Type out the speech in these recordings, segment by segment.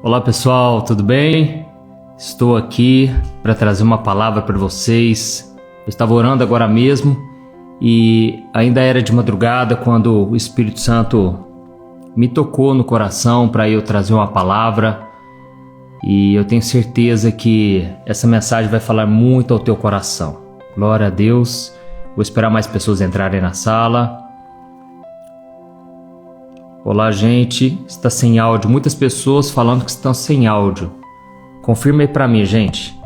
Olá pessoal, tudo bem? Estou aqui para trazer uma palavra para vocês. Eu estava orando agora mesmo e ainda era de madrugada quando o Espírito Santo me tocou no coração para eu trazer uma palavra, e eu tenho certeza que essa mensagem vai falar muito ao teu coração. Glória a Deus. Vou esperar mais pessoas entrarem na sala. Olá, gente. Está sem áudio. Muitas pessoas falando que estão sem áudio. Confirma aí para mim, gente.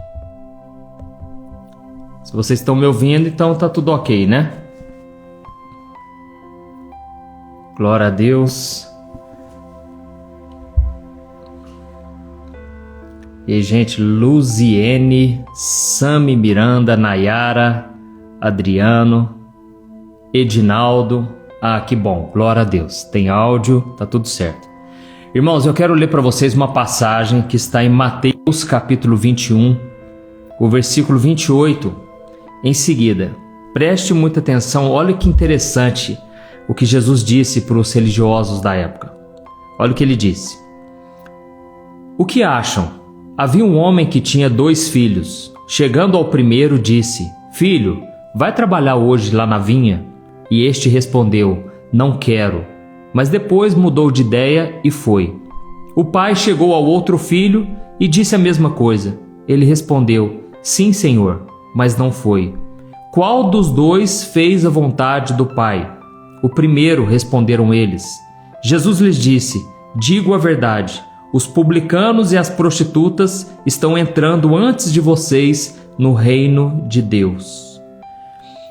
Se vocês estão me ouvindo, então tá tudo ok, né? Glória a Deus. E aí, gente, Luziene, Sami Miranda, Nayara, Adriano, Edinaldo. Ah, que bom, glória a Deus. Tem áudio, tá tudo certo. Irmãos, eu quero ler para vocês uma passagem que está em Mateus capítulo 21, o versículo 28. Em seguida, preste muita atenção, olha que interessante o que Jesus disse para os religiosos da época. Olha o que ele disse. O que acham? Havia um homem que tinha 2 filhos. Chegando ao primeiro, disse: Filho, vai trabalhar hoje lá na vinha? E este respondeu: Não quero. Mas depois mudou de ideia e foi. O pai chegou ao outro filho e disse a mesma coisa. Ele respondeu: Sim, senhor, mas não foi. Qual dos 2 fez a vontade do pai? O primeiro, responderam eles. Jesus lhes disse: Digo a verdade. Os publicanos e as prostitutas estão entrando antes de vocês no reino de Deus.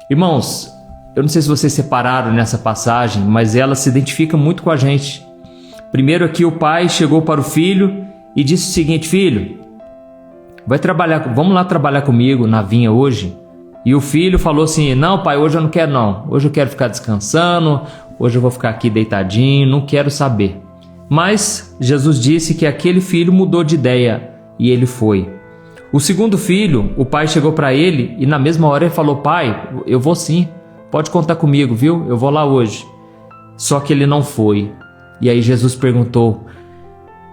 Irmãos, eu não sei se vocês separaram nessa passagem, mas ela se identifica muito com a gente. Primeiro aqui o pai chegou para o filho e disse o seguinte: Filho, vamos lá trabalhar comigo na vinha hoje? E o filho falou assim: Não, pai, hoje eu não quero não. Hoje eu quero ficar descansando, hoje eu vou ficar aqui deitadinho, não quero saber. Mas Jesus disse que aquele filho mudou de ideia e ele foi. O segundo filho, o pai chegou para ele e na mesma hora ele falou: Pai, eu vou sim, pode contar comigo, viu? Eu vou lá hoje. Só que ele não foi. E aí Jesus perguntou: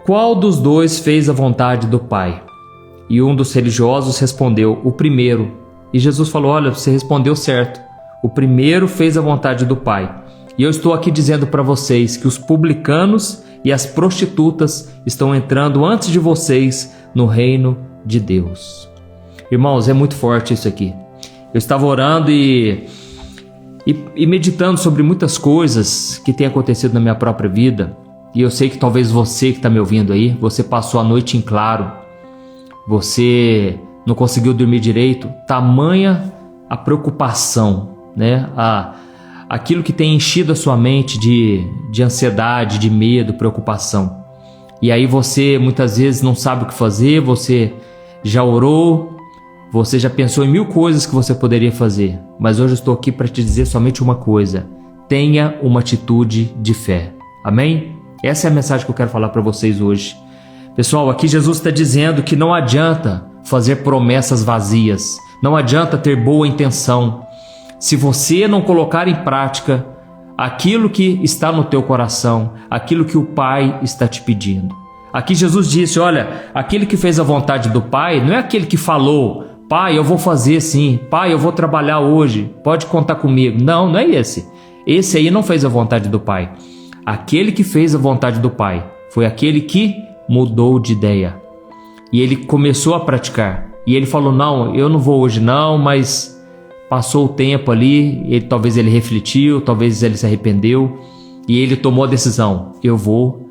Qual dos 2 fez a vontade do pai? E um dos religiosos respondeu: O primeiro. E Jesus falou: Olha, você respondeu certo. O primeiro fez a vontade do pai. E eu estou aqui dizendo para vocês que os publicanos e as prostitutas estão entrando antes de vocês no reino de Deus. Irmãos, é muito forte isso aqui. Eu estava orando e meditando sobre muitas coisas que têm acontecido na minha própria vida. E eu sei que talvez você que está me ouvindo aí, você passou a noite em claro, você não conseguiu dormir direito, tamanha a preocupação, né? Aquilo que tem enchido a sua mente de ansiedade, de medo, preocupação. E aí você muitas vezes não sabe o que fazer, você já orou, você já pensou em 1000 coisas que você poderia fazer. Mas hoje eu estou aqui para te dizer somente uma coisa: tenha uma atitude de fé. Amém? Essa é a mensagem que eu quero falar para vocês hoje. Pessoal, aqui Jesus está dizendo que não adianta fazer promessas vazias, não adianta ter boa intenção, se você não colocar em prática aquilo que está no teu coração, aquilo que o Pai está te pedindo. Aqui Jesus disse: olha, aquele que fez a vontade do Pai não é aquele que falou: Pai, eu vou fazer sim, Pai, eu vou trabalhar hoje, pode contar comigo. Não é esse. Esse aí não fez a vontade do Pai. Aquele que fez a vontade do Pai foi aquele que mudou de ideia. E ele começou a praticar. E ele falou: não, eu não vou hoje não, mas passou o tempo ali, talvez ele refletiu, talvez ele se arrependeu e ele tomou a decisão: eu vou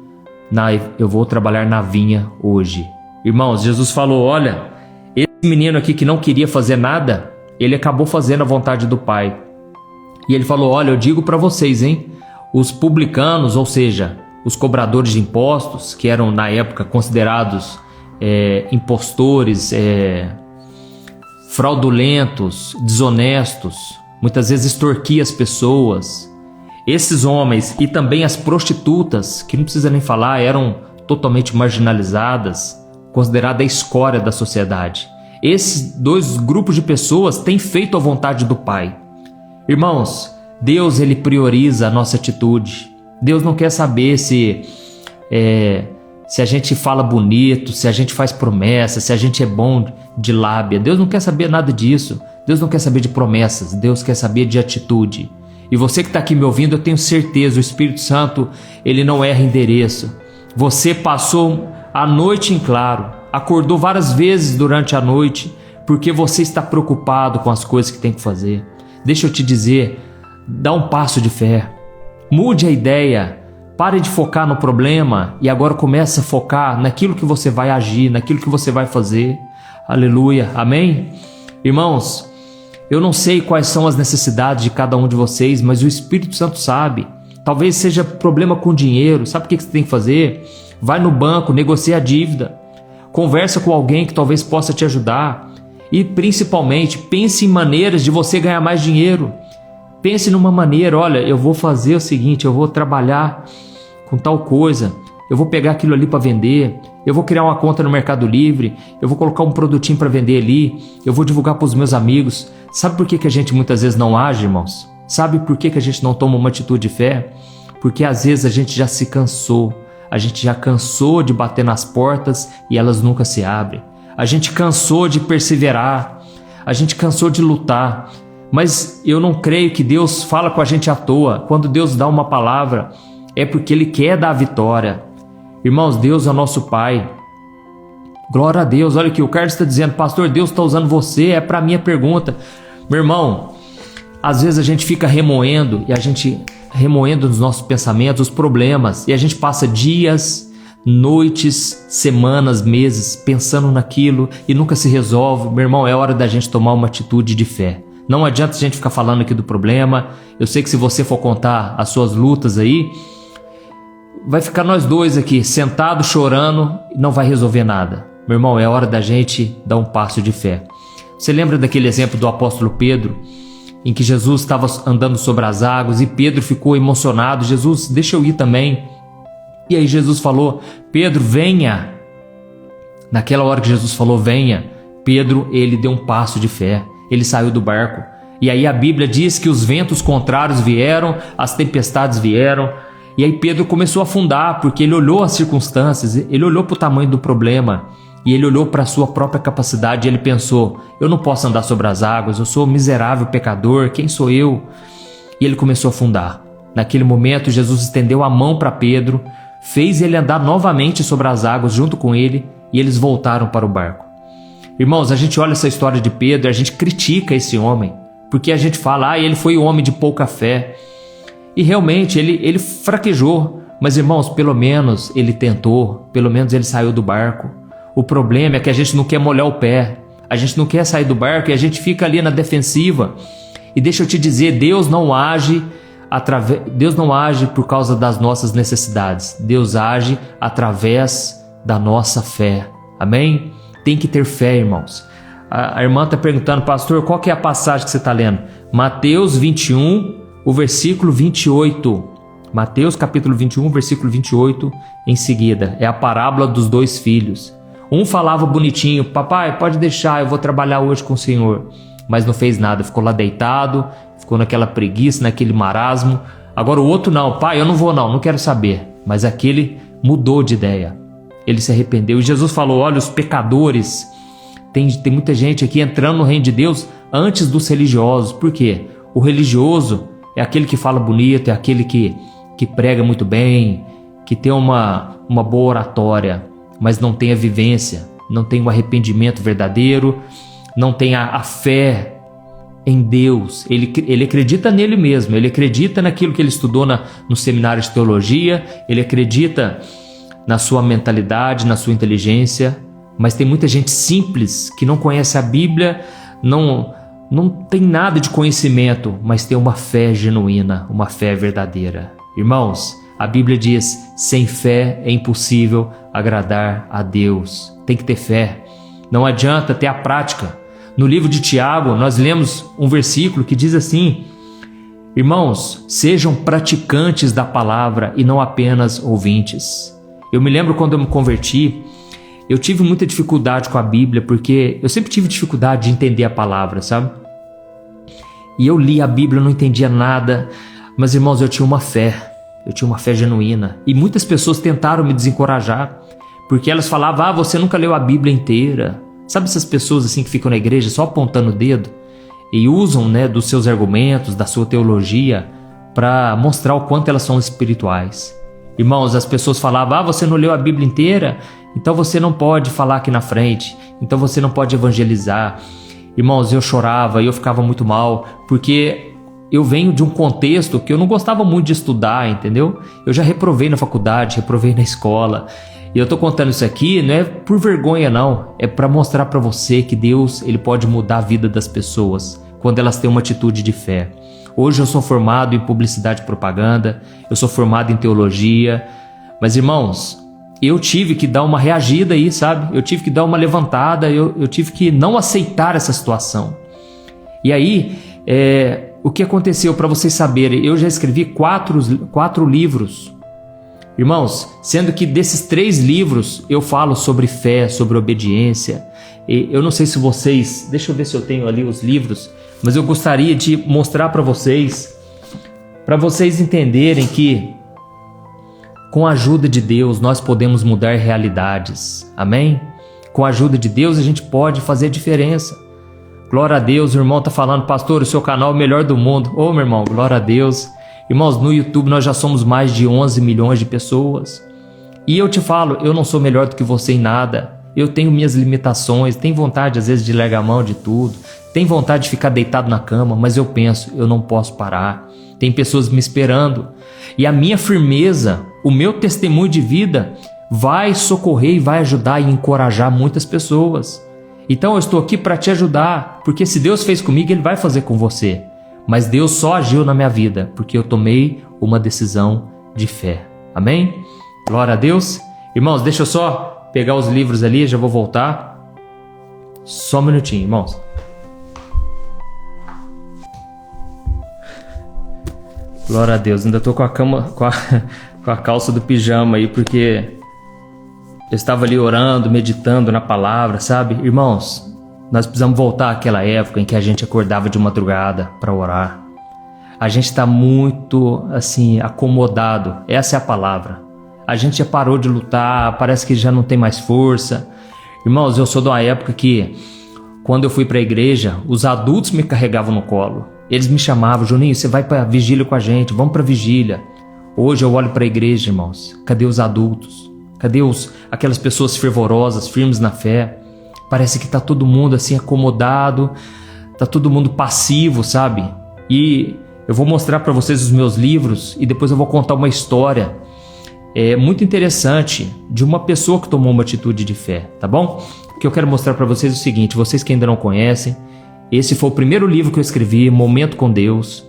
trabalhar na vinha hoje. Irmãos, Jesus falou: olha, esse menino aqui que não queria fazer nada, ele acabou fazendo a vontade do Pai. E ele falou: olha, eu digo para vocês, hein, os publicanos, ou seja, os cobradores de impostos, que eram na época considerados impostores, fraudulentos, desonestos, muitas vezes extorquia as pessoas. Esses homens e também as prostitutas, que não precisa nem falar, eram totalmente marginalizadas, consideradas a escória da sociedade. Esses 2 grupos de pessoas têm feito a vontade do Pai. Irmãos, Deus ele prioriza a nossa atitude. Deus não quer saber se se a gente fala bonito, se a gente faz promessas, se a gente é bom de lábia. Deus não quer saber nada disso. Deus não quer saber de promessas, Deus quer saber de atitude. E você que está aqui me ouvindo, eu tenho certeza, o Espírito Santo, ele não erra endereço. Você passou a noite em claro, acordou várias vezes durante a noite, porque você está preocupado com as coisas que tem que fazer. Deixa eu te dizer, dá um passo de fé, mude a ideia, pare de focar no problema e agora comece a focar naquilo que você vai agir, naquilo que você vai fazer. Aleluia, amém? Irmãos, eu não sei quais são as necessidades de cada um de vocês, mas o Espírito Santo sabe. Talvez seja problema com dinheiro. Sabe o que você tem que fazer? Vai no banco, negocia a dívida. Conversa com alguém que talvez possa te ajudar. E principalmente, pense em maneiras de você ganhar mais dinheiro. Pense numa maneira, olha, eu vou fazer o seguinte, eu vou trabalhar com tal coisa. Eu vou pegar aquilo ali para vender, eu vou criar uma conta no Mercado Livre, eu vou colocar um produtinho para vender ali, eu vou divulgar para os meus amigos. Sabe por que a gente muitas vezes não age, irmãos? Sabe por que a gente não toma uma atitude de fé? Porque às vezes a gente já se cansou, a gente já cansou de bater nas portas e elas nunca se abrem. A gente cansou de perseverar, a gente cansou de lutar. Mas eu não creio que Deus fala com a gente à toa. Quando Deus dá uma palavra, é porque Ele quer dar a vitória. Irmãos, Deus é o nosso Pai. Glória a Deus. Olha aqui, o Carlos está dizendo, pastor, Deus está usando você, é para minha pergunta. Meu irmão, às vezes a gente fica remoendo nos nossos pensamentos os problemas, e a gente passa dias, noites, semanas, meses pensando naquilo e nunca se resolve. Meu irmão, é hora da gente tomar uma atitude de fé. Não adianta a gente ficar falando aqui do problema. Eu sei que se você for contar as suas lutas aí, vai ficar nós dois aqui sentados chorando e não vai resolver nada. Meu irmão, é hora da gente dar um passo de fé. Você lembra daquele exemplo do apóstolo Pedro, em que Jesus estava andando sobre as águas e Pedro ficou emocionado. Jesus, deixa eu ir também. E aí Jesus falou, Pedro, venha. Naquela hora que Jesus falou, venha, Pedro, ele deu um passo de fé. Ele saiu do barco. E aí a Bíblia diz que os ventos contrários vieram, as tempestades vieram. E aí Pedro começou a afundar, porque ele olhou as circunstâncias, ele olhou para o tamanho do problema. E ele olhou para a sua própria capacidade e ele pensou, eu não posso andar sobre as águas, eu sou miserável pecador, quem sou eu? E ele começou a afundar. Naquele momento Jesus estendeu a mão para Pedro, fez ele andar novamente sobre as águas junto com ele e eles voltaram para o barco. Irmãos, a gente olha essa história de Pedro e a gente critica esse homem, porque a gente fala, ele foi um homem de pouca fé. E realmente ele fraquejou, mas irmãos, pelo menos ele tentou, pelo menos ele saiu do barco. O problema é que a gente não quer molhar o pé, a gente não quer sair do barco e a gente fica ali na defensiva. E deixa eu te dizer, Deus não age por causa das nossas necessidades, Deus age através da nossa fé, amém? Tem que ter fé, irmãos. A irmã está perguntando, pastor, qual que é a passagem que você está lendo? Mateus 21, o versículo 28. Mateus capítulo 21, versículo 28 em seguida. É a parábola dos dois filhos. Um falava bonitinho, papai, pode deixar, eu vou trabalhar hoje com o Senhor. Mas não fez nada, ficou lá deitado, ficou naquela preguiça, naquele marasmo. Agora o outro não, pai, eu não vou não quero saber. Mas aquele mudou de ideia. Ele se arrependeu. E Jesus falou, olha, os pecadores, tem muita gente aqui entrando no reino de Deus antes dos religiosos. Por quê? O religioso é aquele que fala bonito, é aquele que prega muito bem, que tem uma boa oratória, mas não tem a vivência, não tem o arrependimento verdadeiro, não tem a fé em Deus. Ele acredita nele mesmo, ele acredita naquilo que ele estudou no seminário de teologia, ele acredita na sua mentalidade, na sua inteligência, mas tem muita gente simples que não conhece a Bíblia, não tem nada de conhecimento, mas tem uma fé genuína, uma fé verdadeira. Irmãos, a Bíblia diz, sem fé é impossível agradar a Deus. Tem que ter fé, não adianta ter a prática. No livro de Tiago, nós lemos um versículo que diz assim, irmãos, sejam praticantes da palavra e não apenas ouvintes. Eu me lembro quando eu me converti, eu tive muita dificuldade com a Bíblia, porque eu sempre tive dificuldade de entender a palavra, sabe? E eu li a Bíblia, eu não entendia nada, mas irmãos, eu tinha uma fé genuína. E muitas pessoas tentaram me desencorajar. porque elas falavam: ah, você nunca leu a Bíblia inteira. Sabe essas pessoas assim que ficam na igreja só apontando o dedo e usam, né, dos seus argumentos, da sua teologia, para mostrar o quanto elas são espirituais. Irmãos, as pessoas falavam: ah, você não leu a Bíblia inteira, então você não pode falar aqui na frente, então você não pode evangelizar. Irmãos, eu chorava e eu ficava muito mal, porque eu venho de um contexto que eu não gostava muito de estudar, entendeu? Eu já reprovei na faculdade, reprovei na escola. E eu tô contando isso aqui não é por vergonha não, é para mostrar para você que Deus, ele pode mudar a vida das pessoas quando elas têm uma atitude de fé. Hoje eu sou formado em publicidade e propaganda, eu sou formado em teologia, mas irmãos, eu tive que dar uma reagida aí, sabe? Eu tive que dar uma levantada, eu tive que não aceitar essa situação. E aí, o que aconteceu, para vocês saberem, eu já escrevi quatro livros. Irmãos, sendo que desses 3 livros eu falo sobre fé, sobre obediência. E eu não sei se vocês... Deixa eu ver se eu tenho ali os livros, mas eu gostaria de mostrar para vocês entenderem que com a ajuda de Deus nós podemos mudar realidades. Amém? Com a ajuda de Deus a gente pode fazer a diferença. Glória a Deus, o irmão está falando: pastor, o seu canal é o melhor do mundo. Ô, meu irmão, glória a Deus. Irmãos, no YouTube nós já somos mais de 11 milhões de pessoas. E eu te falo, eu não sou melhor do que você em nada. Eu tenho minhas limitações, tenho vontade às vezes de largar a mão de tudo, tenho vontade de ficar deitado na cama, mas eu penso, eu não posso parar. Tem pessoas me esperando. E a minha firmeza, o meu testemunho de vida vai socorrer e vai ajudar e encorajar muitas pessoas. Então eu estou aqui para te ajudar, porque se Deus fez comigo, Ele vai fazer com você. Mas Deus só agiu na minha vida, porque eu tomei uma decisão de fé. Amém? Glória a Deus. Irmãos, deixa eu só pegar os livros ali, já vou voltar. Só um minutinho, irmãos. Glória a Deus, ainda estou com a calça do pijama aí, porque eu estava ali orando, meditando na palavra, sabe? Irmãos, nós precisamos voltar àquela época em que a gente acordava de madrugada para orar. A gente está muito, assim, acomodado. Essa é a palavra. A gente já parou de lutar, parece que já não tem mais força. Irmãos, eu sou de uma época que, quando eu fui para a igreja, os adultos me carregavam no colo. Eles me chamavam: Juninho, você vai para a vigília com a gente, vamos para a vigília. Hoje eu olho para a igreja, irmãos. Cadê os adultos? Cadê aquelas pessoas fervorosas, firmes na fé? Parece que está todo mundo assim acomodado, está todo mundo passivo, sabe? E eu vou mostrar para vocês os meus livros e depois eu vou contar uma história muito interessante de uma pessoa que tomou uma atitude de fé, tá bom? O que eu quero mostrar para vocês é o seguinte: vocês que ainda não conhecem, esse foi o primeiro livro que eu escrevi, Momento com Deus.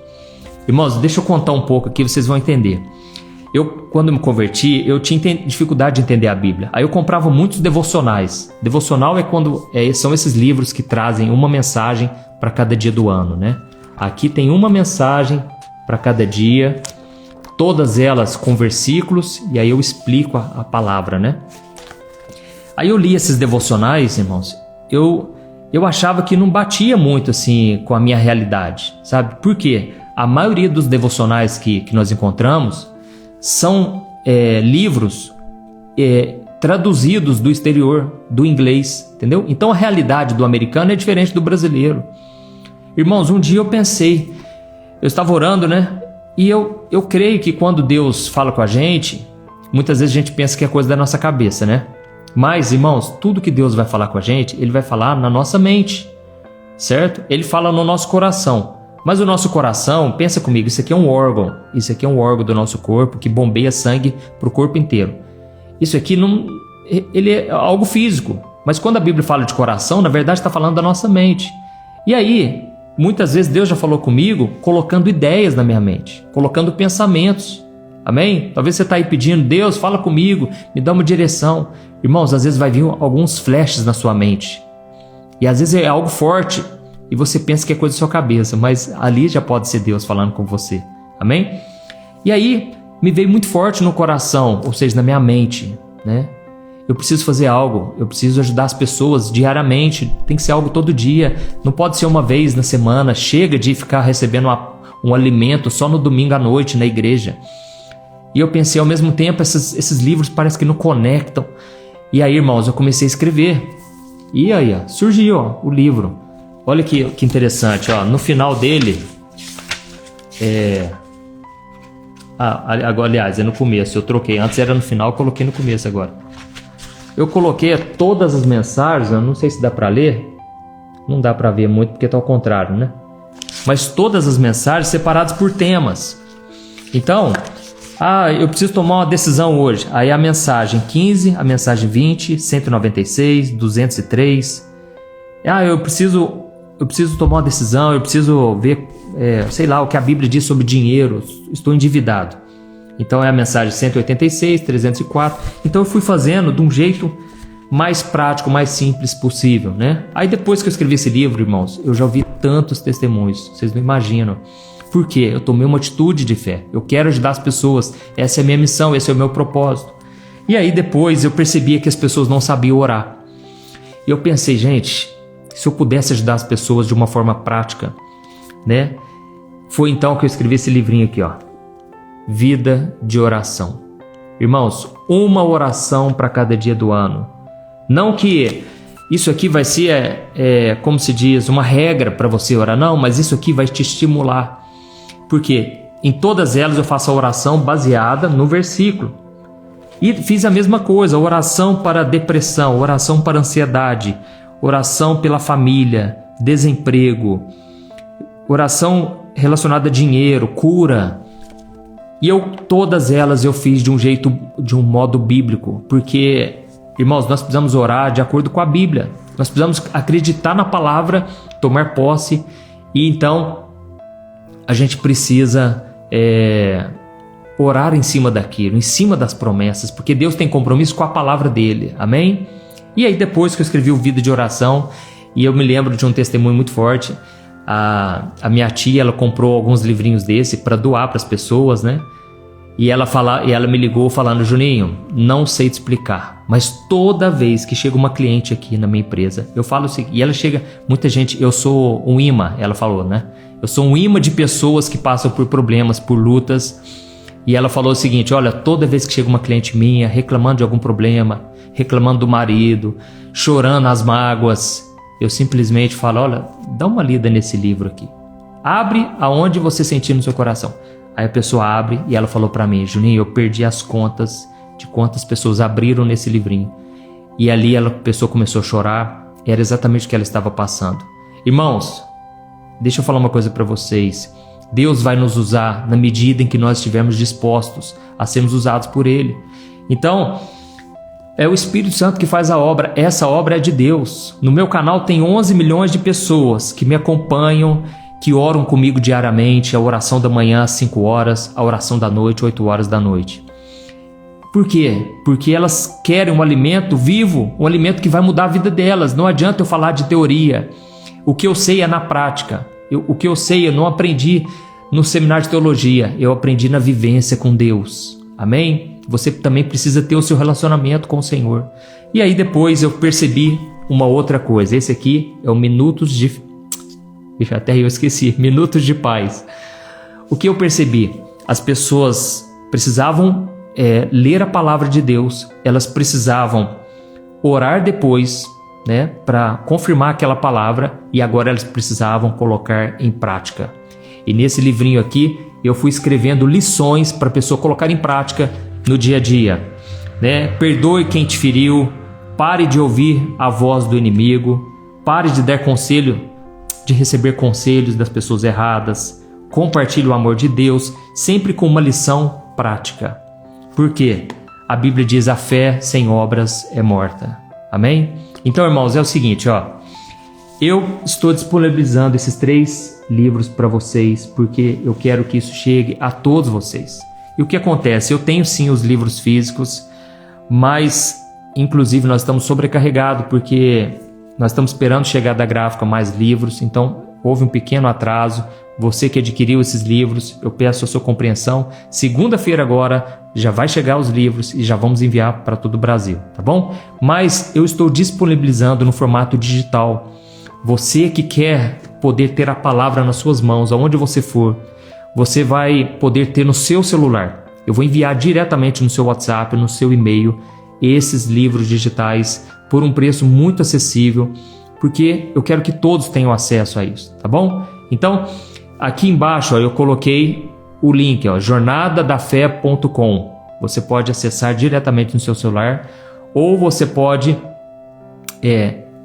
Irmãos, deixa eu contar um pouco aqui, vocês vão entender. Quando me converti, eu tinha dificuldade de entender a Bíblia. Aí eu comprava muitos devocionais. Devocional são esses livros que trazem uma mensagem para cada dia do ano, né? Aqui tem uma mensagem para cada dia, todas elas com versículos, e aí eu explico a palavra, né? Aí eu li esses devocionais, irmãos, eu achava que não batia muito assim com a minha realidade, sabe? Por quê? A maioria dos devocionais que nós encontramos são livros traduzidos do exterior, do inglês, entendeu? Então a realidade do americano é diferente do brasileiro. Irmãos, um dia eu pensei, eu estava orando, né? E eu creio que quando Deus fala com a gente, muitas vezes a gente pensa que é coisa da nossa cabeça, né? Mas, irmãos, tudo que Deus vai falar com a gente, Ele vai falar na nossa mente, certo? Ele fala no nosso coração. Mas o nosso coração, pensa comigo, isso aqui é um órgão. Isso aqui é um órgão do nosso corpo que bombeia sangue para o corpo inteiro. Isso aqui ele é algo físico. Mas quando a Bíblia fala de coração, na verdade está falando da nossa mente. E aí, muitas vezes Deus já falou comigo colocando ideias na minha mente, colocando pensamentos. Amém? Talvez você está aí pedindo: Deus, fala comigo, me dá uma direção. Irmãos, às vezes vai vir alguns flashes na sua mente. E às vezes é algo forte. E você pensa que é coisa da sua cabeça, mas ali já pode ser Deus falando com você. Amém? E aí, me veio muito forte no coração, ou seja, na minha mente, né? Eu preciso fazer algo, eu preciso ajudar as pessoas diariamente, tem que ser algo todo dia, não pode ser uma vez na semana, chega de ficar recebendo um alimento só no domingo à noite na igreja. E eu pensei, ao mesmo tempo, esses livros parece que não conectam. E aí, irmãos, eu comecei a escrever. E aí, ó, surgiu o livro. Olha que interessante, ó, no final dele, agora, aliás, é no começo, eu troquei. Antes era no final, eu coloquei no começo agora. Eu coloquei todas as mensagens, eu não sei se dá para ler. Não dá para ver muito porque tá ao contrário, né? Mas todas as mensagens separadas por temas. Então, eu preciso tomar uma decisão hoje. Aí a mensagem 15, a mensagem 20, 196, 203. Eu preciso tomar uma decisão, eu preciso ver, sei lá, o que a Bíblia diz sobre dinheiro. Estou endividado. Então é a mensagem 186, 304. Então eu fui fazendo de um jeito mais prático, mais simples possível, né? Aí depois que eu escrevi esse livro, irmãos, eu já ouvi tantos testemunhos, vocês não imaginam. Por quê? Eu tomei uma atitude de fé. Eu quero ajudar as pessoas. Essa é a minha missão, esse é o meu propósito. E aí depois eu percebia que as pessoas não sabiam orar. E eu pensei, gente, se eu pudesse ajudar as pessoas de uma forma prática, né? Foi então que eu escrevi esse livrinho aqui, ó. Vida de oração. Irmãos, uma oração para cada dia do ano. Não que isso aqui vai ser, como se diz, uma regra para você orar, não, mas isso aqui vai te estimular. Porque em todas elas eu faço a oração baseada no versículo. E fiz a mesma coisa, oração para depressão, oração para ansiedade, oração pela família, desemprego, oração relacionada a dinheiro, cura. E todas elas eu fiz de um modo bíblico, porque, irmãos, nós precisamos orar de acordo com a Bíblia. Nós precisamos acreditar na palavra, tomar posse, e então a gente precisa orar em cima daquilo, em cima das promessas, porque Deus tem compromisso com a palavra dele, amém? E aí depois que eu escrevi o Vida de Oração, e eu me lembro de um testemunho muito forte, a minha tia, ela comprou alguns livrinhos desse para doar para as pessoas, né? E ela me ligou falando, Juninho, não sei te explicar, mas toda vez que chega uma cliente aqui na minha empresa, eu falo assim, e ela chega, muita gente, eu sou um imã, ela falou, né? Eu sou um imã de pessoas que passam por problemas, por lutas. E ela falou o seguinte, olha, toda vez que chega uma cliente minha reclamando de algum problema, reclamando do marido, chorando as mágoas, eu simplesmente falo, olha, dá uma lida nesse livro aqui. Abre aonde você sentir no seu coração. Aí a pessoa abre e ela falou para mim, Juninho, eu perdi as contas de quantas pessoas abriram nesse livrinho. E ali a pessoa começou a chorar, era exatamente o que ela estava passando. Irmãos, deixa eu falar uma coisa para vocês. Deus vai nos usar na medida em que nós estivermos dispostos a sermos usados por Ele. Então, é o Espírito Santo que faz a obra. Essa obra é de Deus. No meu canal tem 11 milhões de pessoas que me acompanham, que oram comigo diariamente. A oração da manhã às 5 horas, a oração da noite, 8 horas da noite. Por quê? Porque elas querem um alimento vivo, um alimento que vai mudar a vida delas. Não adianta eu falar de teoria. O que eu sei é na prática. O que eu sei eu não aprendi no seminário de teologia. Eu aprendi na vivência com Deus. Amém? Você também precisa ter o seu relacionamento com o Senhor. E aí depois eu percebi uma outra coisa. Esse aqui é o Minutos de... Até eu esqueci. Minutos de Paz. O que eu percebi? As pessoas precisavam ler a palavra de Deus. Elas precisavam orar depois, né, para confirmar aquela palavra, e agora elas precisavam colocar em prática. E nesse livrinho aqui eu fui escrevendo lições para a pessoa colocar em prática no dia a dia, né? Perdoe quem te feriu, pare de ouvir a voz do inimigo, pare de dar conselho, de receber conselhos das pessoas erradas, compartilhe o amor de Deus, sempre com uma lição prática. Por quê? A Bíblia diz: a fé sem obras é morta. Amém? Então, irmãos, é o seguinte, ó. Eu estou disponibilizando esses 3 livros para vocês porque eu quero que isso chegue a todos vocês. E o que acontece? Eu tenho sim os livros físicos, mas inclusive nós estamos sobrecarregados porque nós estamos esperando chegar da gráfica mais livros, então houve um pequeno atraso. Você que adquiriu esses livros, eu peço a sua compreensão. Segunda-feira agora já vai chegar os livros e já vamos enviar para todo o Brasil, tá bom? Mas eu estou disponibilizando no formato digital. Você que quer poder ter a palavra nas suas mãos, aonde você for, você vai poder ter no seu celular. Eu vou enviar diretamente no seu WhatsApp, no seu e-mail, esses livros digitais por um preço muito acessível, porque eu quero que todos tenham acesso a isso, tá bom? Então, aqui embaixo eu coloquei o link, jornadadafé.com. Você pode acessar diretamente no seu celular, ou você pode,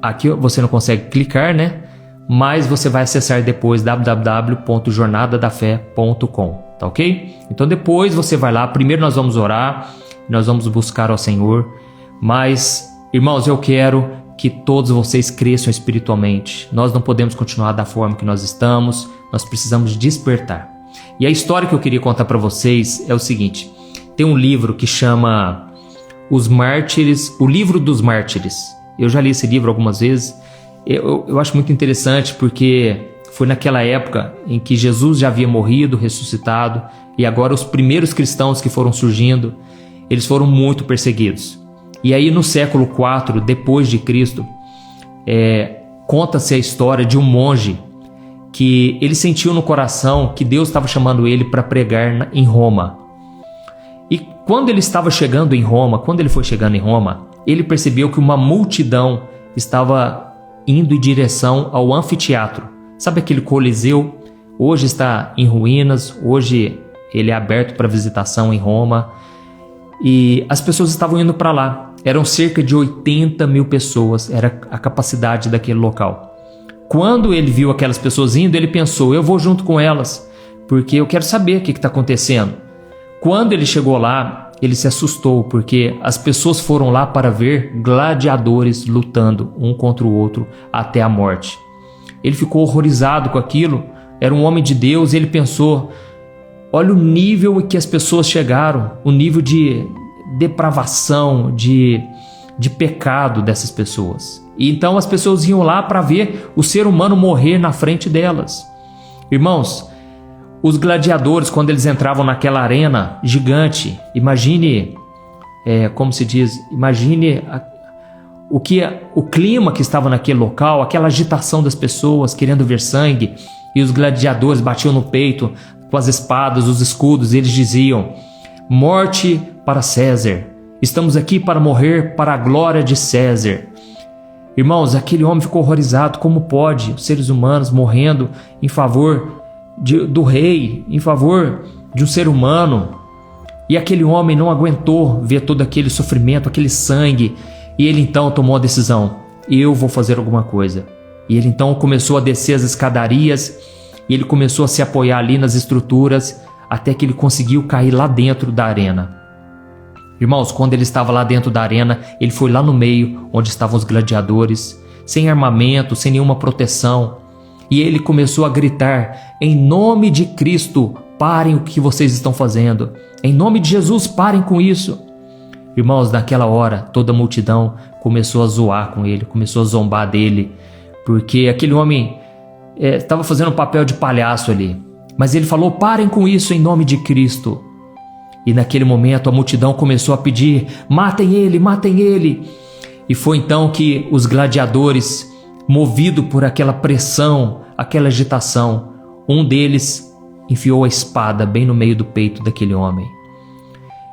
aqui você não consegue clicar, né? Mas você vai acessar depois www.jornadadafé.com, tá ok? Então depois você vai lá, primeiro nós vamos orar, nós vamos buscar ao Senhor, mas, irmãos, eu quero que todos vocês cresçam espiritualmente. Nós não podemos continuar da forma que nós estamos, nós precisamos despertar. E a história que eu queria contar para vocês é o seguinte: tem um livro que chama Os Mártires, o Livro dos Mártires. Eu já li esse livro algumas vezes. Eu acho muito interessante porque foi naquela época em que Jesus já havia morrido, ressuscitado, e agora os primeiros cristãos que foram surgindo, eles foram muito perseguidos. E aí no século IV depois de Cristo, conta-se a história de um monge que ele sentiu no coração que Deus estava chamando ele para pregar em Roma. E quando ele estava chegando em Roma, ele percebeu que uma multidão estava indo em direção ao anfiteatro. Sabe aquele Coliseu? Hoje está em ruínas, hoje ele é aberto para visitação em Roma. E as pessoas estavam indo para lá. Eram cerca de 80 mil pessoas, era a capacidade daquele local. Quando ele viu aquelas pessoas indo, ele pensou: eu vou junto com elas, porque eu quero saber o que está acontecendo. Quando ele chegou lá, ele se assustou, porque as pessoas foram lá para ver gladiadores lutando um contra o outro até a morte. Ele ficou horrorizado com aquilo, era um homem de Deus, e ele pensou: olha o nível em que as pessoas chegaram, o nível de depravação, de pecado dessas pessoas. E então as pessoas iam lá para ver o ser humano morrer na frente delas. Irmãos, os gladiadores, quando eles entravam naquela arena gigante, imagine o clima que estava naquele local, aquela agitação das pessoas querendo ver sangue, e os gladiadores batiam no peito com as espadas, os escudos, e eles diziam: morte para César, estamos aqui para morrer para a glória de César. Irmãos, aquele homem ficou horrorizado. Como pode os seres humanos morrendo em favor do rei, em favor de um ser humano? E aquele homem não aguentou ver todo aquele sofrimento, aquele sangue, e ele então tomou a decisão: eu vou fazer alguma coisa. E ele então começou a descer as escadarias, e ele começou a se apoiar ali nas estruturas, até que ele conseguiu cair lá dentro da arena. Irmãos, quando ele estava lá dentro da arena, ele foi lá no meio onde estavam os gladiadores, sem armamento, sem nenhuma proteção, e ele começou a gritar: em nome de Cristo, parem o que vocês estão fazendo. Em nome de Jesus, parem com isso. Irmãos, naquela hora, toda a multidão começou a zoar com ele, começou a zombar dele, porque aquele homem estava fazendo um papel de palhaço ali. Mas ele falou: parem com isso em nome de Cristo. E naquele momento a multidão começou a pedir: matem ele, matem ele. E foi então que os gladiadores, movido por aquela pressão, aquela agitação, um deles enfiou a espada bem no meio do peito daquele homem.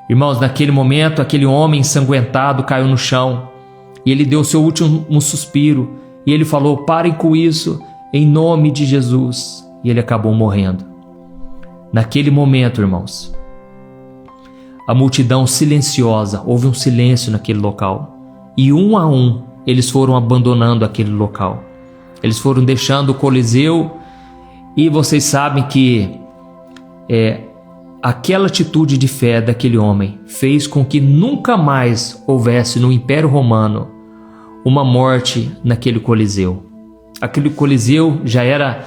Irmãos, naquele momento aquele homem ensanguentado caiu no chão, e ele deu seu último suspiro, e ele falou: parem com isso em nome de Jesus. E ele acabou morrendo. Naquele momento, irmãos, a multidão silenciosa, houve um silêncio naquele local, e um a um eles foram abandonando aquele local. Eles foram deixando o Coliseu, e vocês sabem que aquela atitude de fé daquele homem fez com que nunca mais houvesse no Império Romano uma morte naquele Coliseu. Aquele Coliseu já era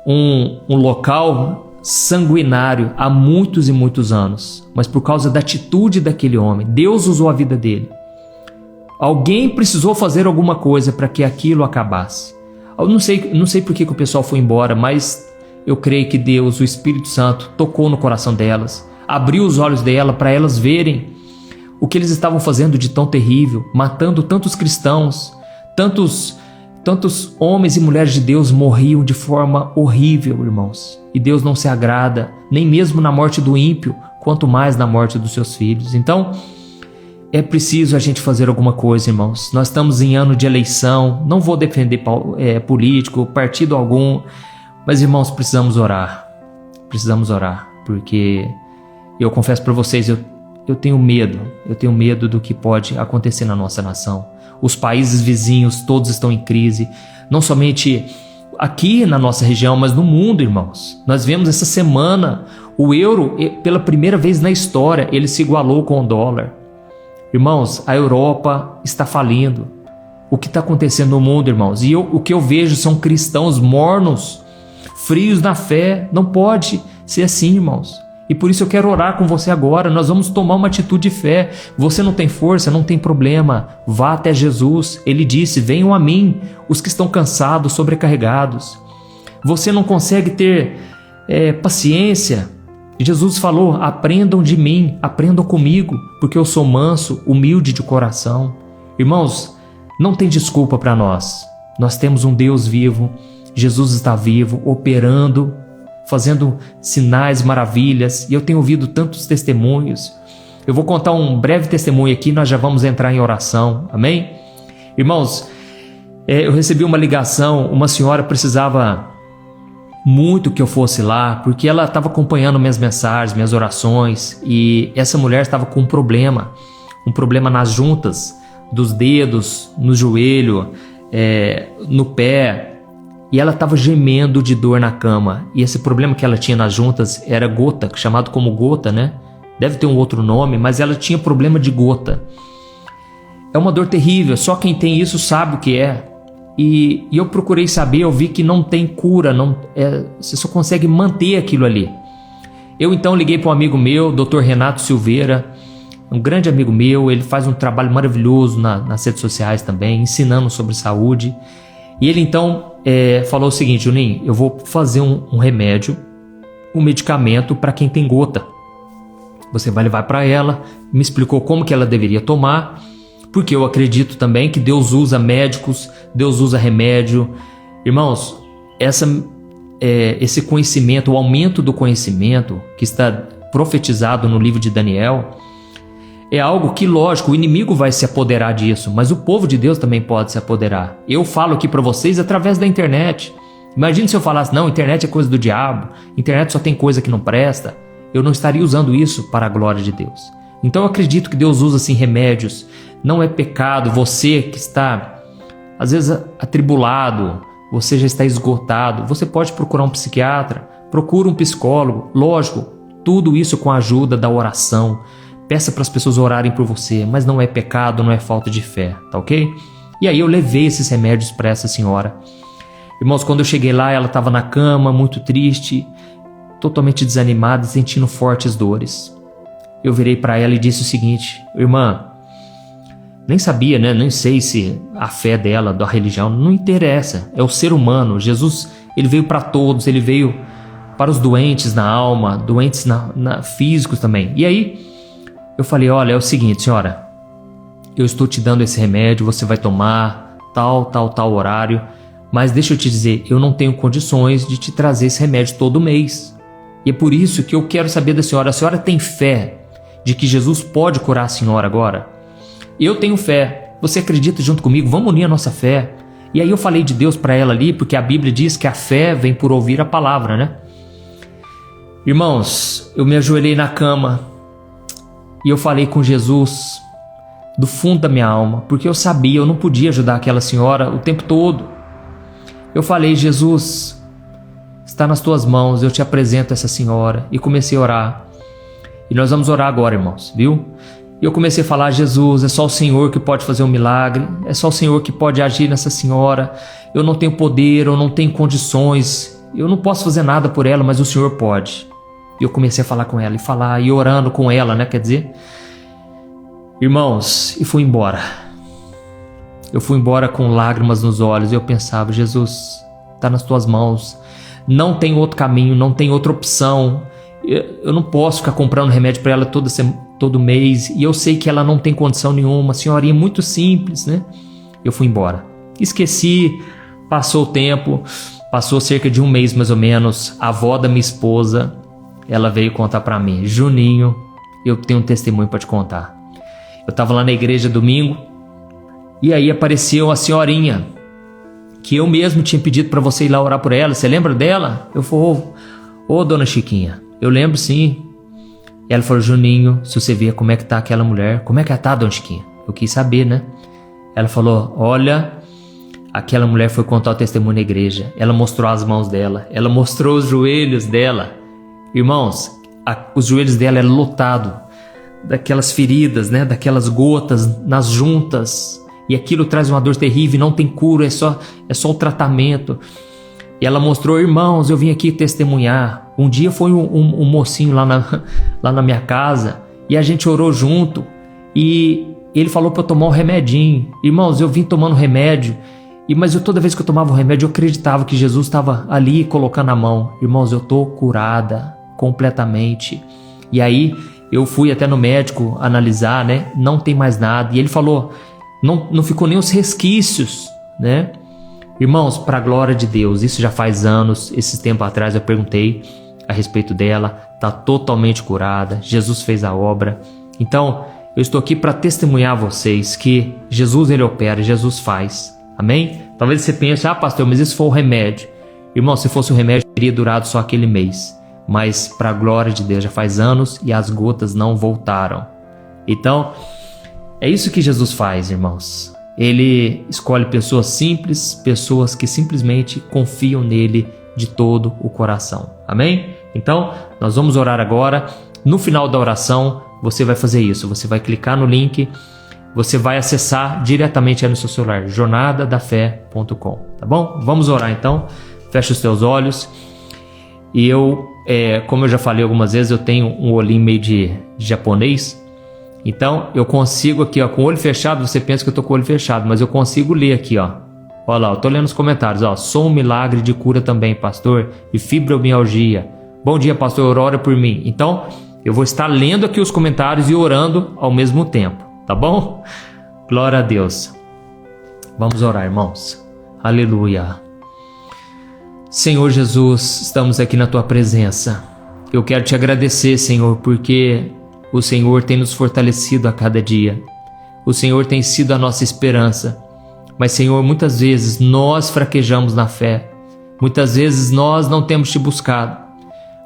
um local sanguinário há muitos e muitos anos, mas por causa da atitude daquele homem, Deus usou a vida dele. Alguém precisou fazer alguma coisa para que aquilo acabasse. Eu não sei por que o pessoal foi embora, mas eu creio que Deus, o Espírito Santo, tocou no coração delas, abriu os olhos dela para elas verem o que eles estavam fazendo de tão terrível, matando tantos cristãos, tantos homens e mulheres de Deus morriam de forma horrível, irmãos. E Deus não se agrada, nem mesmo na morte do ímpio, quanto mais na morte dos seus filhos. Então, é preciso a gente fazer alguma coisa, irmãos. Nós estamos em ano de eleição, não vou defender político, partido algum, mas, irmãos, precisamos orar, porque eu confesso para vocês, eu tenho medo do que pode acontecer na nossa nação. Os países vizinhos todos estão em crise, não somente aqui na nossa região, mas no mundo, irmãos. Nós vemos essa semana o euro, pela primeira vez na história, ele se igualou com o dólar. Irmãos, a Europa está falindo. O que está acontecendo no mundo, irmãos? E o que eu vejo são cristãos mornos, frios na fé. Não pode ser assim, irmãos. E por isso eu quero orar com você agora. Nós vamos tomar uma atitude de fé. Você não tem força, não tem problema. Vá até Jesus. Ele disse: venham a mim, os que estão cansados, sobrecarregados. Você não consegue ter paciência. Jesus falou: aprendam de mim, aprendam comigo, porque eu sou manso, humilde de coração. Irmãos, não tem desculpa para nós. Nós temos um Deus vivo. Jesus está vivo, operando, fazendo sinais, maravilhas, e eu tenho ouvido tantos testemunhos. Eu vou contar um breve testemunho aqui, nós já vamos entrar em oração, amém? Irmãos, eu recebi uma ligação, uma senhora precisava muito que eu fosse lá, porque ela estava acompanhando minhas mensagens, minhas orações, e essa mulher estava com um problema nas juntas dos dedos, no joelho, no pé, e ela estava gemendo de dor na cama. E esse problema que ela tinha nas juntas era gota, chamado como gota, né? Deve ter um outro nome, mas ela tinha problema de gota. É uma dor terrível, só quem tem isso sabe o que é. E eu procurei saber, eu vi que não tem cura, você só consegue manter aquilo ali. Eu então liguei para um amigo meu, Dr. Renato Silveira, um grande amigo meu. Ele faz um trabalho maravilhoso nas redes sociais também, ensinando sobre saúde. E ele então falou o seguinte: Juninho, eu vou fazer um remédio, um medicamento para quem tem gota. Você vai levar para ela. Me explicou como que ela deveria tomar, porque eu acredito também que Deus usa médicos, Deus usa remédio. Irmãos, esse conhecimento, o aumento do conhecimento que está profetizado no livro de Daniel, é algo que, lógico, o inimigo vai se apoderar disso, mas o povo de Deus também pode se apoderar. Eu falo aqui para vocês através da internet. Imagine se eu falasse: não, internet é coisa do diabo, internet só tem coisa que não presta. Eu não estaria usando isso para a glória de Deus. Então eu acredito que Deus usa assim remédios. Não é pecado. Você que está às vezes atribulado, você já está esgotado, você pode procurar um psiquiatra, procura um psicólogo. Lógico, tudo isso com a ajuda da oração. Peça para as pessoas orarem por você, mas não é pecado, não é falta de fé, tá ok? E aí eu levei esses remédios para essa senhora. Irmãos, quando eu cheguei lá, ela estava na cama, muito triste, totalmente desanimada, sentindo fortes dores. Eu virei para ela e disse o seguinte: irmã, nem sabia, né? Nem sei se a fé dela, da religião, não interessa. É o ser humano. Jesus, ele veio para todos, ele veio para os doentes na alma, doentes físicos também. E aí eu falei: olha, é o seguinte, senhora, eu estou te dando esse remédio, você vai tomar tal horário, mas deixa eu te dizer, eu não tenho condições de te trazer esse remédio todo mês. E é por isso que eu quero saber da senhora: a senhora tem fé de que Jesus pode curar a senhora agora? Eu tenho fé. Você acredita junto comigo? Vamos unir a nossa fé. E aí eu falei de Deus para ela ali, porque a Bíblia diz que a fé vem por ouvir a palavra, né? Irmãos, eu me ajoelhei na cama e eu falei com Jesus do fundo da minha alma, porque eu sabia, eu não podia ajudar aquela senhora o tempo todo. Eu falei: Jesus, está nas tuas mãos, eu te apresento essa senhora. E comecei a orar. E nós vamos orar agora, irmãos, viu? E eu comecei a falar: Jesus, é só o Senhor que pode fazer um milagre, é só o Senhor que pode agir nessa senhora. Eu não tenho poder, eu não tenho condições, eu não posso fazer nada por ela, mas o Senhor pode. E eu comecei a falar com ela, e orando com ela, né? Quer dizer, irmãos, e fui embora. Eu fui embora com lágrimas nos olhos, e eu pensava: Jesus, está nas tuas mãos, não tem outro caminho, não tem outra opção. Eu não posso ficar comprando remédio para ela todo mês, e eu sei que ela não tem condição nenhuma, senhorinha muito simples, né? Eu fui embora, esqueci, passou o tempo, passou cerca de um mês mais ou menos. A avó da minha esposa, ela veio contar para mim: Juninho, eu tenho um testemunho para te contar. Eu estava lá na igreja domingo e aí apareceu a senhorinha que eu mesmo tinha pedido para você ir lá orar por ela. Você lembra dela? Eu falei, ô dona Chiquinha, eu lembro sim. Ela falou, Juninho, se você via como é que tá aquela mulher, como é que ela tá, dona Chiquinha? Eu quis saber, né? Ela falou, olha, aquela mulher foi contar o testemunho na igreja. Ela mostrou as mãos dela, ela mostrou os joelhos dela. Irmãos, os joelhos dela eram lotados daquelas feridas, né? Daquelas gotas nas juntas. E aquilo traz uma dor terrível, não tem cura, é só o tratamento. E ela mostrou, irmãos, eu vim aqui testemunhar. Um dia foi um mocinho lá na minha casa e a gente orou junto e ele falou para eu tomar um remedinho. Irmãos, eu vim tomando remédio, mas toda vez que eu tomava o remédio eu acreditava que Jesus estava ali colocando a mão. Irmãos, eu estou curada completamente. E aí eu fui até no médico analisar, né? Não tem mais nada. E ele falou, não ficou nem os resquícios, né? Irmãos, para a glória de Deus, isso já faz anos. Esse tempo atrás eu perguntei a respeito dela, está totalmente curada, Jesus fez a obra. Então, eu estou aqui para testemunhar a vocês que Jesus, ele opera, Jesus faz, amém? Talvez você pense, pastor, mas isso foi o remédio. Irmão, se fosse o remédio, teria durado só aquele mês, mas para a glória de Deus, já faz anos e as gotas não voltaram. Então, é isso que Jesus faz, irmãos. Ele escolhe pessoas simples, pessoas que simplesmente confiam nele de todo o coração. Amém? Então, nós vamos orar agora. No final da oração, você vai fazer isso. Você vai clicar no link, você vai acessar diretamente aí no seu celular, jornadadafé.com, tá bom? Vamos orar então. Fecha os teus olhos. E eu, como eu já falei algumas vezes, eu tenho um olhinho meio de japonês. Então, eu consigo aqui, ó, com o olho fechado, você pensa que eu tô com o olho fechado, mas eu consigo ler aqui, ó. Olha lá, eu tô lendo os comentários, ó. Sou um milagre de cura também, pastor, de fibromialgia. Bom dia, pastor, ora por mim. Então, eu vou estar lendo aqui os comentários e orando ao mesmo tempo, tá bom? Glória a Deus. Vamos orar, irmãos. Aleluia. Senhor Jesus, estamos aqui na tua presença. Eu quero te agradecer, Senhor, porque o Senhor tem nos fortalecido a cada dia. O Senhor tem sido a nossa esperança. Mas, Senhor, muitas vezes nós fraquejamos na fé. Muitas vezes nós não temos te buscado.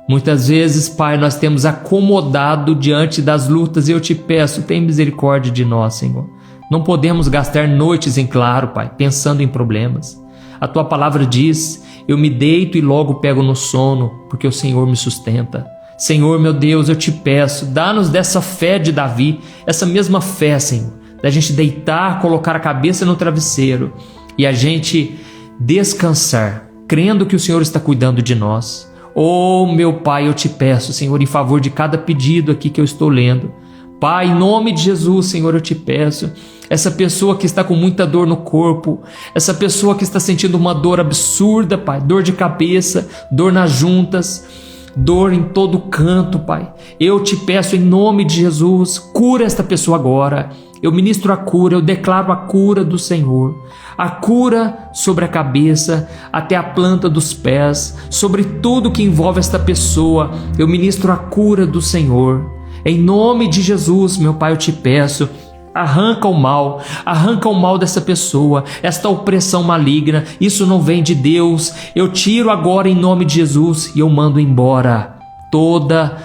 Muitas vezes, Pai, nós temos acomodado diante das lutas. E eu te peço, tem misericórdia de nós, Senhor. Não podemos gastar noites em claro, Pai, pensando em problemas. A tua palavra diz, eu me deito e logo pego no sono, porque o Senhor me sustenta. Senhor, meu Deus, eu te peço, dá-nos dessa fé de Davi, essa mesma fé, Senhor, da gente deitar, colocar a cabeça no travesseiro e a gente descansar, crendo que o Senhor está cuidando de nós. Oh, meu Pai, eu te peço, Senhor, em favor de cada pedido aqui que eu estou lendo. Pai, em nome de Jesus, Senhor, eu te peço, essa pessoa que está com muita dor no corpo, essa pessoa que está sentindo uma dor absurda, Pai, dor de cabeça, dor nas juntas, dor em todo canto, Pai. Eu te peço em nome de Jesus, cura esta pessoa agora. Eu ministro a cura, eu declaro a cura do Senhor. A cura sobre a cabeça, até a planta dos pés, sobre tudo que envolve esta pessoa. Eu ministro a cura do Senhor. Em nome de Jesus, meu Pai, eu te peço, arranca o mal dessa pessoa, esta opressão maligna, isso não vem de Deus. Eu tiro agora em nome de Jesus e eu mando embora toda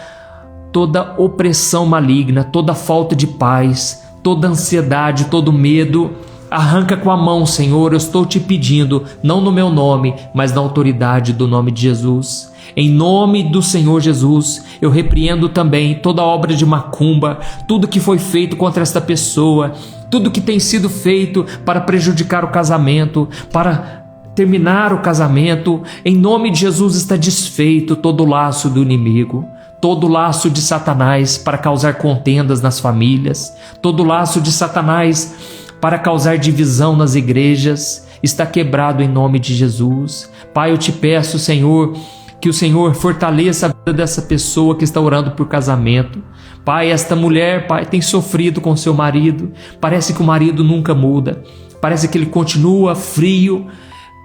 opressão maligna, toda falta de paz, toda ansiedade, todo medo. Arranca com a mão, Senhor, eu estou te pedindo, não no meu nome, mas na autoridade do nome de Jesus. Em nome do Senhor Jesus, eu repreendo também toda obra de macumba, tudo que foi feito contra esta pessoa, tudo que tem sido feito para prejudicar o casamento, para terminar o casamento. Em nome de Jesus está desfeito todo laço do inimigo, todo laço de Satanás para causar contendas nas famílias, todo laço de Satanás para causar divisão nas igrejas, está quebrado em nome de Jesus. Pai, eu te peço, Senhor, que o Senhor fortaleça a vida dessa pessoa que está orando por casamento. Pai, esta mulher, Pai, tem sofrido com seu marido. Parece que o marido nunca muda. Parece que ele continua frio.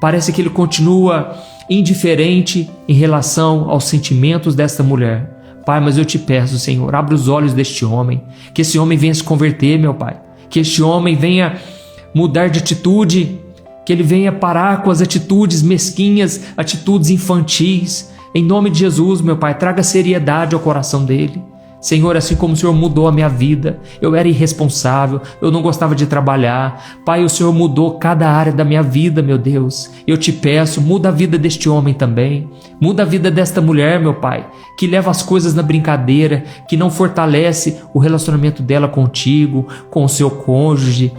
Parece que ele continua indiferente em relação aos sentimentos desta mulher. Pai, mas eu te peço, Senhor, abre os olhos deste homem, que esse homem venha se converter, meu Pai, que este homem venha mudar de atitude, que ele venha parar com as atitudes mesquinhas, atitudes infantis. Em nome de Jesus, meu Pai, traga seriedade ao coração dele. Senhor, assim como o Senhor mudou a minha vida, eu era irresponsável, eu não gostava de trabalhar. Pai, o Senhor mudou cada área da minha vida, meu Deus. Eu te peço, muda a vida deste homem também. Muda a vida desta mulher, meu Pai, que leva as coisas na brincadeira, que não fortalece o relacionamento dela contigo, com o seu cônjuge.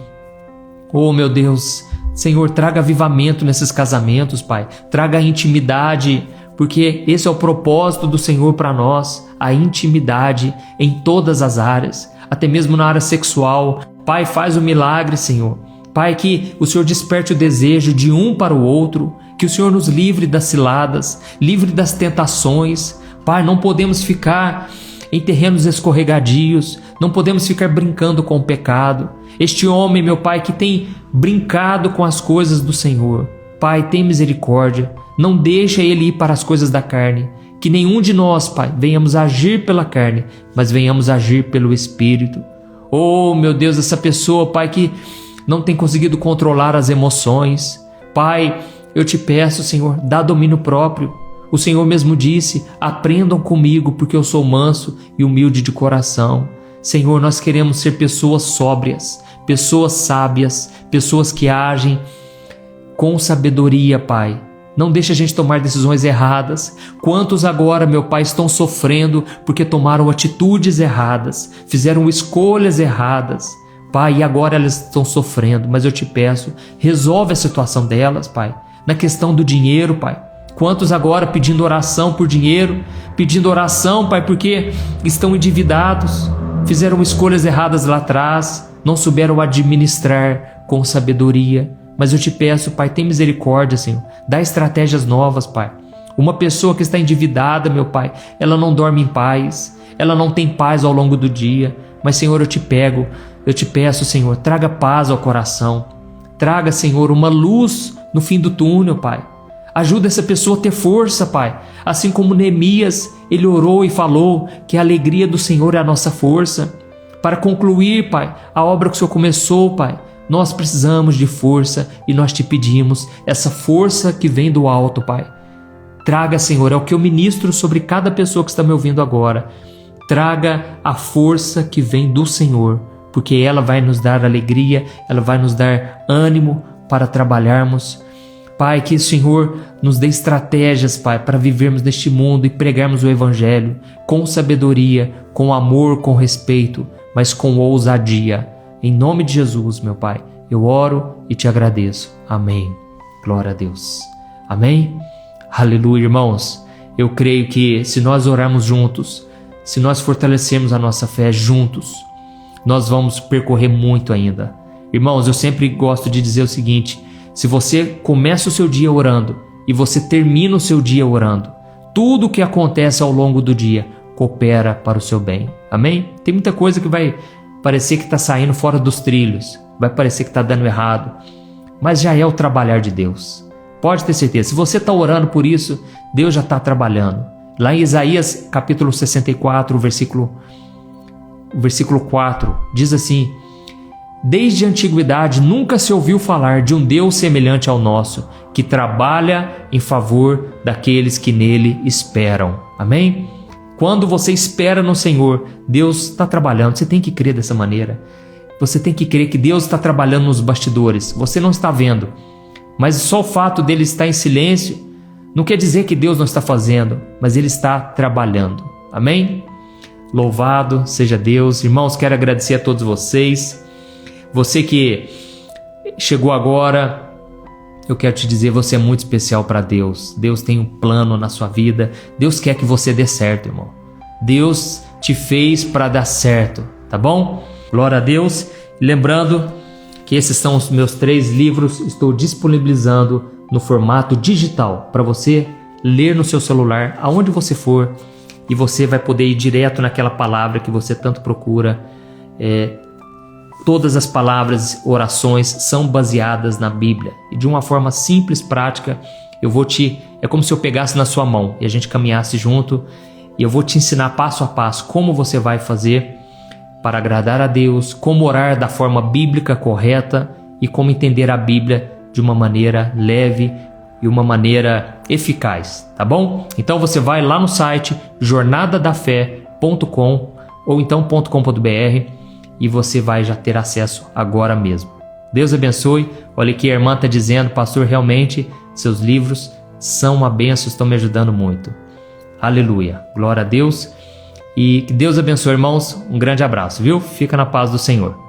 Oh, meu Deus, Senhor, traga avivamento nesses casamentos, Pai. Traga intimidade, porque esse é o propósito do Senhor para nós, a intimidade em todas as áreas, até mesmo na área sexual. Pai, faz o milagre, Senhor. Pai, que o Senhor desperte o desejo de um para o outro, que o Senhor nos livre das ciladas, livre das tentações. Pai, não podemos ficar em terrenos escorregadios, não podemos ficar brincando com o pecado. Este homem, meu Pai, que tem brincado com as coisas do Senhor, Pai, tem misericórdia, não deixa ele ir para as coisas da carne. Que nenhum de nós, Pai, venhamos agir pela carne, mas venhamos agir pelo Espírito. Oh, meu Deus, essa pessoa, Pai, que não tem conseguido controlar as emoções. Pai, eu te peço, Senhor, dá domínio próprio. O Senhor mesmo disse, aprendam comigo, porque eu sou manso e humilde de coração. Senhor, nós queremos ser pessoas sóbrias, pessoas sábias, pessoas que agem com sabedoria, Pai. Não deixe a gente tomar decisões erradas. Quantos agora, meu Pai, estão sofrendo porque tomaram atitudes erradas, fizeram escolhas erradas. Pai, e agora elas estão sofrendo, mas eu te peço, resolve a situação delas, Pai. Na questão do dinheiro, Pai. Quantos agora pedindo oração por dinheiro, pedindo oração, Pai, porque estão endividados, fizeram escolhas erradas lá atrás, não souberam administrar com sabedoria. Mas eu te peço, Pai, tem misericórdia, Senhor. Dá estratégias novas, Pai. Uma pessoa que está endividada, meu Pai, ela não dorme em paz, ela não tem paz ao longo do dia. Mas, Senhor, eu te peço, Senhor, traga paz ao coração. Traga, Senhor, uma luz no fim do túnel, Pai. Ajuda essa pessoa a ter força, Pai. Assim como Neemias, ele orou e falou que a alegria do Senhor é a nossa força. Para concluir, Pai, a obra que o Senhor começou, Pai, nós precisamos de força e nós te pedimos essa força que vem do alto, Pai. Traga, Senhor, é o que eu ministro sobre cada pessoa que está me ouvindo agora. Traga a força que vem do Senhor, porque ela vai nos dar alegria, ela vai nos dar ânimo para trabalharmos. Pai, que o Senhor nos dê estratégias, Pai, para vivermos neste mundo e pregarmos o Evangelho com sabedoria, com amor, com respeito, mas com ousadia. Em nome de Jesus, meu Pai, eu oro e te agradeço. Amém. Glória a Deus. Amém? Aleluia, irmãos. Eu creio que se nós orarmos juntos, se nós fortalecermos a nossa fé juntos, nós vamos percorrer muito ainda. Irmãos, eu sempre gosto de dizer o seguinte: se você começa o seu dia orando e você termina o seu dia orando, tudo o que acontece ao longo do dia coopera para o seu bem. Amém? Tem muita coisa que vai parecer que está saindo fora dos trilhos, vai parecer que está dando errado, mas já é o trabalhar de Deus. Pode ter certeza, se você está orando por isso, Deus já está trabalhando. Lá em Isaías capítulo 64, versículo 4, diz assim: desde a antiguidade nunca se ouviu falar de um Deus semelhante ao nosso, que trabalha em favor daqueles que nele esperam. Amém? Quando você espera no Senhor, Deus está trabalhando. Você tem que crer dessa maneira. Você tem que crer que Deus está trabalhando nos bastidores. Você não está vendo, mas só o fato dele estar em silêncio não quer dizer que Deus não está fazendo, mas ele está trabalhando. Amém? Louvado seja Deus. Irmãos, quero agradecer a todos vocês. Você que chegou agora, eu quero te dizer, você é muito especial para Deus. Deus tem um plano na sua vida. Deus quer que você dê certo, irmão. Deus te fez para dar certo, tá bom? Glória a Deus. Lembrando que esses são os meus 3 livros. Estou disponibilizando no formato digital para você ler no seu celular, aonde você for, e você vai poder ir direto naquela palavra que você tanto procura. Todas as palavras, orações são baseadas na Bíblia. E de uma forma simples, prática, é como se eu pegasse na sua mão e a gente caminhasse junto. e eu vou te ensinar passo a passo como você vai fazer para agradar a Deus, como orar da forma bíblica correta e como entender a Bíblia de uma maneira leve e uma maneira eficaz, tá bom? Então você vai lá no site jornadadafé.com ou então .com.br e você vai já ter acesso agora mesmo. Deus abençoe. Olha aqui, a irmã está dizendo, pastor, realmente seus livros são uma bênção, estão me ajudando muito. Aleluia, glória a Deus. E que Deus abençoe, irmãos. Um grande abraço, viu? Fica na paz do Senhor.